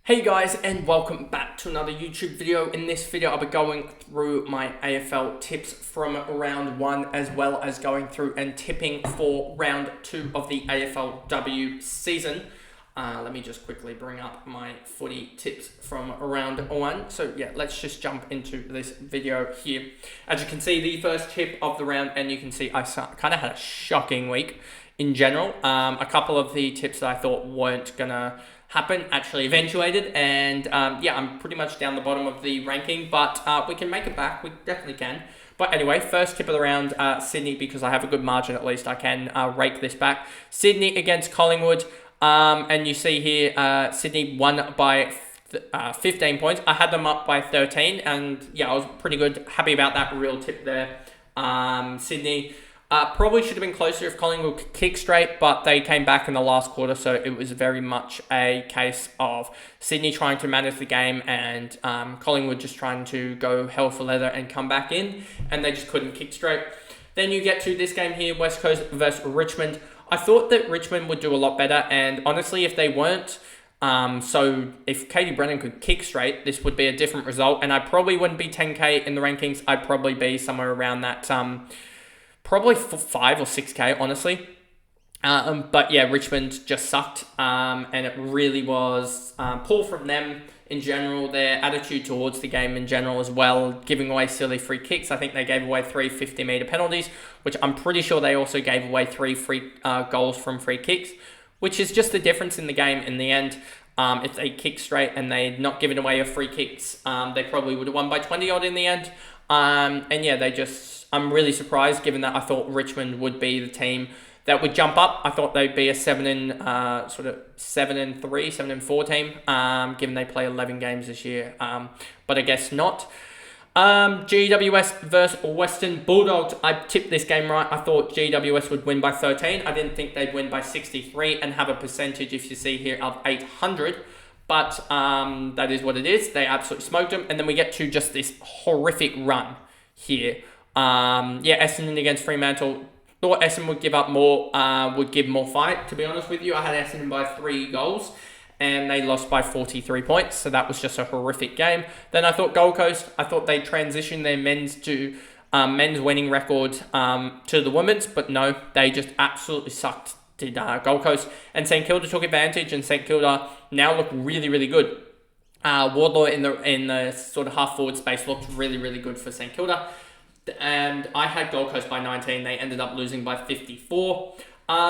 Hey guys, and welcome back to another YouTube video. In this video, I'll be going through my AFL tips from round 1, as well as going through and tipping for round 2 of the AFLW season. Let me just quickly bring up my footy tips from round 1. So yeah, let's just jump into this video here. As you can see, the first tip of the round, and you can see I kind of had a shocking week in general. A couple of the tips that I thought weren't gonna happen actually eventuated, and yeah, I'm pretty much down the bottom of the ranking, but we can make it back. We definitely can. But anyway, first tip of the round, Sydney, because I have a good margin at least, I can rake this back. Sydney against Collingwood, and you see here Sydney won by 15 points. I had them up by 13, and yeah, I was pretty good, happy about that real tip there. Sydney probably should have been closer if Collingwood could kick straight, but they came back in the last quarter, so it was very much a case of Sydney trying to manage the game and Collingwood just trying to go hell for leather and come back in, and they just couldn't kick straight. Then you get to this game here, West Coast versus Richmond. I thought that Richmond would do a lot better, and honestly, if they weren't, so if Katie Brennan could kick straight, this would be a different result, and I probably wouldn't be 10k in the rankings. I'd probably be somewhere around that probably for 5 or 6k, honestly. But yeah, Richmond just sucked, and it really was poor from them in general. Their attitude towards the game in general as well, giving away silly free kicks. I think they gave away 3 50-metre penalties, which I'm pretty sure they also gave away 3 free goals from free kicks, which is just the difference in the game in the end. If they kick straight and they'd not given away a free kicks, they probably would have won by 20 odd in the end. And yeah, I'm really surprised, given that I thought Richmond would be the team that would jump up. I thought they'd be a 7-3, 7-4 team, given they play 11 games this year. But I guess not. GWS versus Western Bulldogs. I tipped this game right. I thought GWS would win by 13. I didn't think they'd win by 63 and have a percentage, if you see here, of 800. But that is what it is. They absolutely smoked them. And then we get to just this horrific run here. Yeah, Essendon against Fremantle. Thought Essendon would give up more, would give more fight, to be honest with you. I had Essendon by 3 goals, and they lost by 43 points, so that was just a horrific game. Then I thought Gold Coast, I thought they'd transition their men's winning record to the women's, but no, they just absolutely sucked, did Gold Coast. And St Kilda took advantage, and St Kilda now look really, really good. Wardlaw in the sort of half-forward space looked really, really good for St Kilda. And I had Gold Coast by 19. They ended up losing by 54.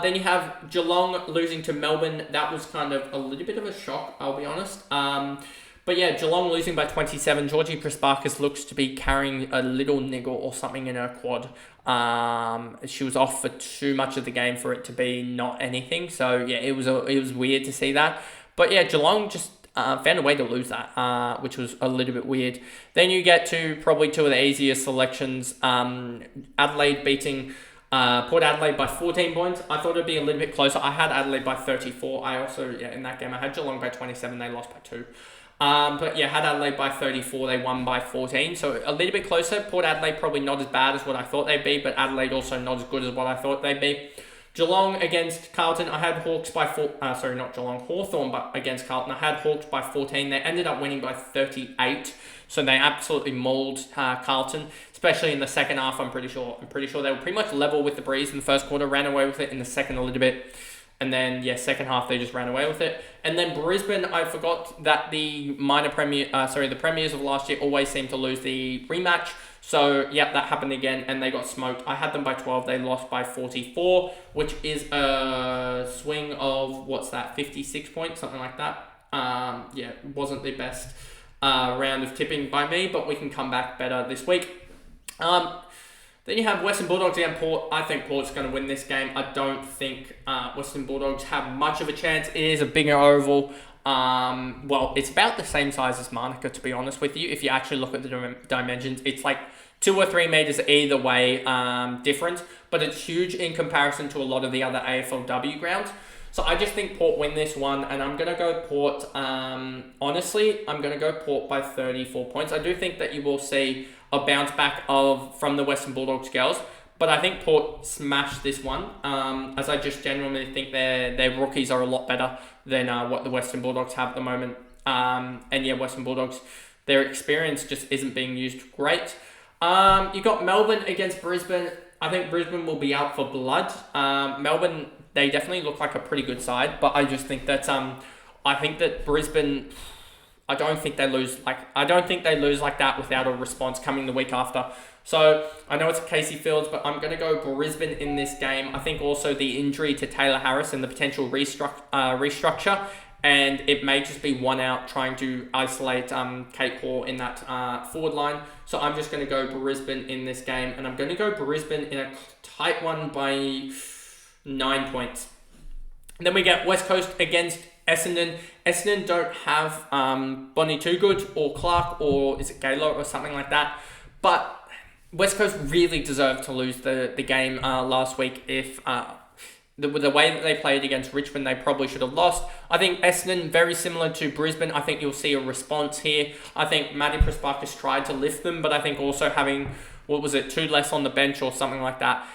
Then you have Geelong losing to Melbourne. That was kind of a little bit of a shock, I'll be honest. But yeah, Geelong losing by 27. Georgie Prespakis looks to be carrying a little niggle or something in her quad. She was off for too much of the game for it to be not anything. So yeah, it was weird to see that. But yeah, Geelong just found a way to lose that, which was a little bit weird. Then you get to probably 2 of the easiest selections. Adelaide beating Port Adelaide by 14 points. I thought it'd be a little bit closer. I had Adelaide by 34. I also, in that game, I had Geelong by 27. They lost by 2. But yeah, had Adelaide by 34. They won by 14. So a little bit closer. Port Adelaide probably not as bad as what I thought they'd be, but Adelaide also not as good as what I thought they'd be. Geelong against Carlton, I had Hawks by Hawthorn but against Carlton, I had Hawks by 14. They ended up winning by 38, so they absolutely mauled Carlton, especially in the second half. I'm pretty sure they were pretty much level with the Breeze in the first quarter, ran away with it in the second a little bit, and then yeah, second half they just ran away with it. And then Brisbane, I forgot that the the premiers of last year always seem to lose the rematch. So, yeah, that happened again, and they got smoked. I had them by 12. They lost by 44, which is a swing of, 56 points, something like that. Yeah, it wasn't the best round of tipping by me, but we can come back better this week. Then you have Western Bulldogs and Port. I think Port's going to win this game. I don't think Western Bulldogs have much of a chance. It is a bigger oval. Well, it's about the same size as Monica, to be honest with you. If you actually look at the dimensions, it's like 2 or 3 meters either way different, but it's huge in comparison to a lot of the other AFLW grounds. So I just think Port win this one, and I'm going to go Port. Honestly, I'm going to go Port by 34 points. I do think that you will see a bounce back from the Western Bulldogs girls, but I think Port smashed this one, as I just genuinely think their rookies are a lot better than what the Western Bulldogs have at the moment. And yeah, Western Bulldogs, their experience just isn't being used great. You got Melbourne against Brisbane. I think Brisbane will be out for blood. Melbourne, they definitely look like a pretty good side, but I just think that I think that Brisbane, I don't think they lose like that without a response coming the week after. So I know it's Casey Fields, but I'm going to go Brisbane in this game. I think also the injury to Taylor Harris and the potential restructure, and it may just be one out trying to isolate Kate Hall in that forward line. So I'm just going to go Brisbane in this game, and I'm going to go Brisbane in a tight one by 9 points. And then we get West Coast against Essendon. Essendon don't have Bonnie Toogood or Clark, or is it Gaylor or something like that. But West Coast really deserved to lose the game last week. If the way that they played against Richmond, they probably should have lost. I think Essendon, very similar to Brisbane, I think you'll see a response here. I think Maddie Prespakis tried to lift them, but I think also having, 2 less on the bench or something like that,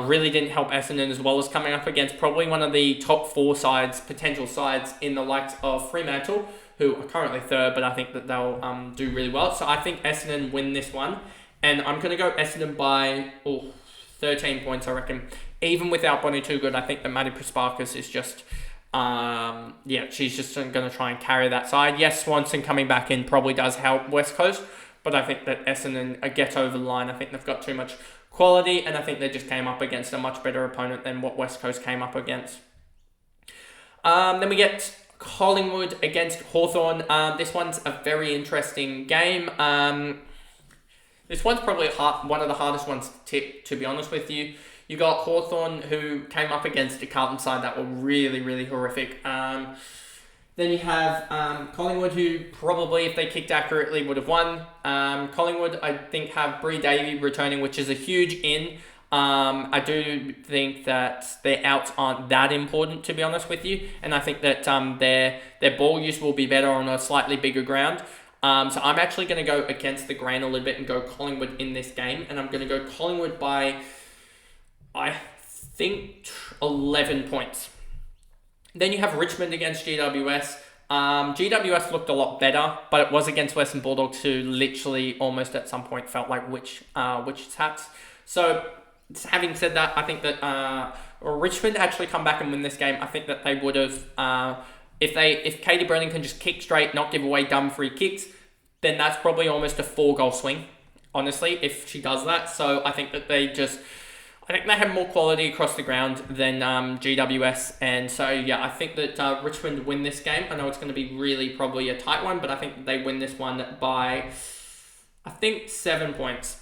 really didn't help Essendon, as well as coming up against probably one of the top 4 sides, potential sides, in the likes of Fremantle, who are currently 3rd, but I think that they'll do really well. So I think Essendon win this one, and I'm going to go Essendon by 13 points, I reckon. Even without Bonnie Toogood, I think that Maddie Prespakis is just, she's just going to try and carry that side. Yes, Swanson coming back in probably does help West Coast, but I think that Essendon get over the line. I think they've got too much quality, and I think they just came up against a much better opponent than what West Coast came up against. Then we get Collingwood against Hawthorn. This one's a very interesting game. This one's probably one of the hardest ones to tip, to be honest with you. You got Hawthorn, who came up against a Carlton side that were really, really horrific. Then you have Collingwood, who probably, if they kicked accurately, would have won. Collingwood, I think, have Bree Davey returning, which is a huge in. I do think that their outs aren't that important, to be honest with you. And I think that their ball use will be better on a slightly bigger ground. So I'm actually going to go against the grain a little bit and go Collingwood in this game. And I'm going to go Collingwood by, I think, 11 points. Then you have Richmond against GWS. GWS looked a lot better, but it was against Western Bulldogs, who literally almost at some point felt like witch hats. So having said that, I think that Richmond actually come back and win this game. I think that they would have, if Katie Brennan can just kick straight, not give away dumb free kicks, then that's probably almost a 4-goal swing, honestly, if she does that. So I think that they have more quality across the ground than GWS. And so, yeah, I think that Richmond win this game. I know it's going to be really probably a tight one, but I think that they win this one by, 7 points.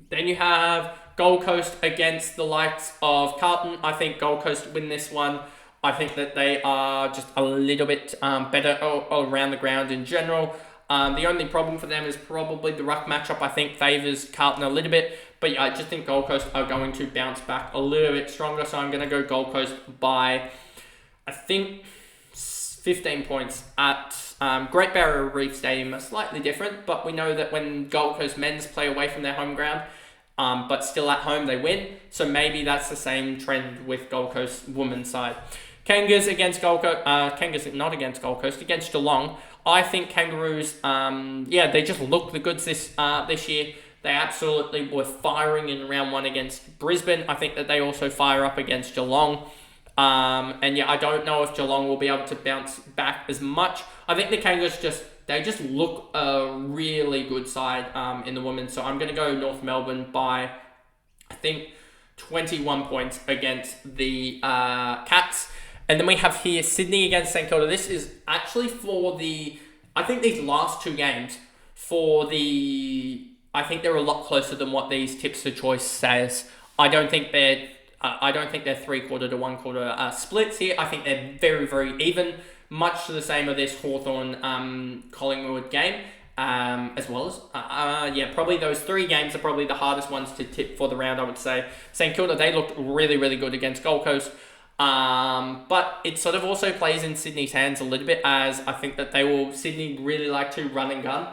Then you have Gold Coast against the likes of Carlton. I think Gold Coast win this one. I think that they are just a little bit better all around the ground in general. The only problem for them is probably the ruck matchup, I think, favours Carlton a little bit. But yeah, I just think Gold Coast are going to bounce back a little bit stronger. So I'm going to go Gold Coast by, 15 points at Great Barrier Reef Stadium. Are slightly different, but we know that when Gold Coast men's play away from their home ground, but still at home, they win. So maybe that's the same trend with Gold Coast women's side. Kangas against Gold Coast. Kangas not against Gold Coast, against Geelong. I think Kangaroos, they just look the goods this year. They absolutely were firing in round 1 against Brisbane. I think that they also fire up against Geelong. I don't know if Geelong will be able to bounce back as much. I think the Kangaroos just look a really good side in the women. So I'm going to go North Melbourne by, 21 points against the Cats. And then we have here Sydney against St Kilda. This is actually for these last 2 games I think they're a lot closer than what these tips for choice says. I don't think they're 3/4 to 1/4 splits here. I think they're very, very even, much to the same of this Hawthorn Collingwood game, as well as probably those 3 games are probably the hardest ones to tip for the round. I would say St Kilda, they looked really, really good against Gold Coast. But it sort of also plays in Sydney's hands a little bit, as I think that Sydney really like to run and gun,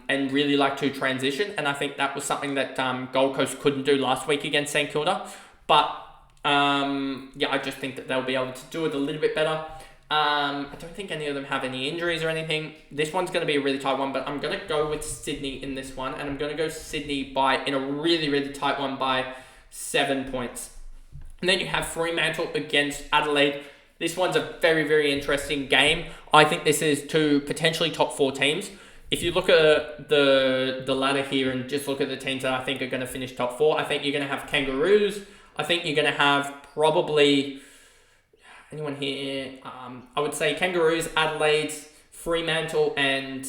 and really like to transition. And I think that was something that Gold Coast couldn't do last week against St Kilda. But I just think that they'll be able to do it a little bit better. I don't think any of them have any injuries or anything. This one's going to be a really tight one, but I'm going to go with Sydney in this one, and I'm going to go Sydney in a really, really tight one by 7 points. And then you have Fremantle against Adelaide. This one's a very, very interesting game. I think this is two potentially top 4 teams. If you look at the ladder here and just look at the teams that I think are going to finish top 4, I think you're going to have Kangaroos. I think you're going to have probably anyone here. I would say Kangaroos, Adelaide, Fremantle, and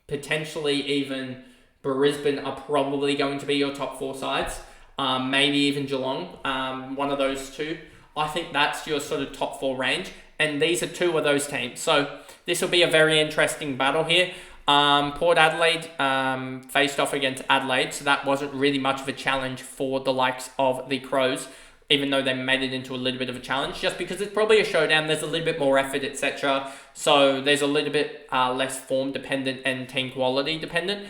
potentially even Brisbane are probably going to be your top 4 sides. Maybe even Geelong, one of those two. I think that's your sort of top 4 range, and these are 2 of those teams. So this will be a very interesting battle here. Port Adelaide faced off against Adelaide, so that wasn't really much of a challenge for the likes of the Crows, even though they made it into a little bit of a challenge, just because it's probably a showdown, there's a little bit more effort, etc. So there's a little bit less form dependent and team quality dependent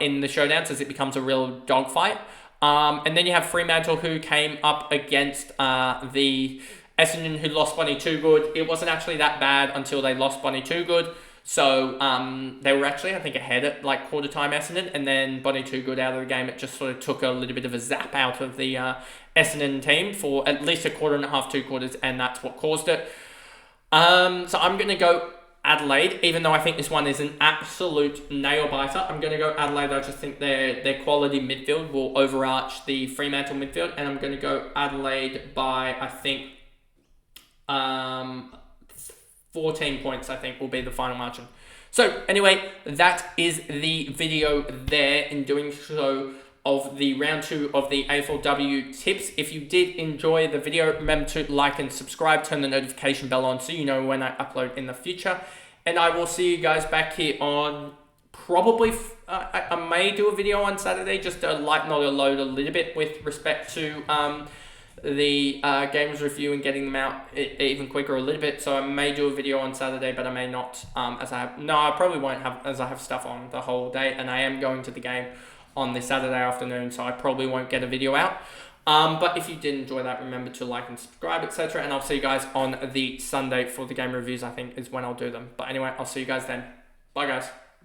in the showdowns as it becomes a real dogfight. And then you have Fremantle, who came up against the Essendon, who lost Bonnie Toogood. It wasn't actually that bad until they lost Bonnie Toogood. So they were actually, I think, ahead at like quarter time Essendon, and then Bonnie Toogood out of the game. It just sort of took a little bit of a zap out of the Essendon team for at least a quarter and a half, 2 quarters, and that's what caused it. So I'm going to go Adelaide, even though I think this one is an absolute nail-biter. I'm going to go Adelaide. I just think their quality midfield will overarch the Fremantle midfield, and I'm going to go Adelaide by, I think, 14 points, I think, will be the final margin. So, anyway, that is the video there. In doing so, of the round 2 of the AFLW tips. If you did enjoy the video, remember to like and subscribe, turn the notification bell on so you know when I upload in the future. And I will see you guys back here on probably, I may do a video on Saturday just to lighten the load a little bit with respect to the games review and getting them out even quicker a little bit. So I may do a video on Saturday, but I may not, I probably won't have, as I have stuff on the whole day, and I am going to the game on this Saturday afternoon, so I probably won't get a video out. But if you did enjoy that, remember to like and subscribe, etc. And I'll see you guys on the Sunday for the game reviews, I think, is when I'll do them. But anyway, I'll see you guys then. Bye, guys.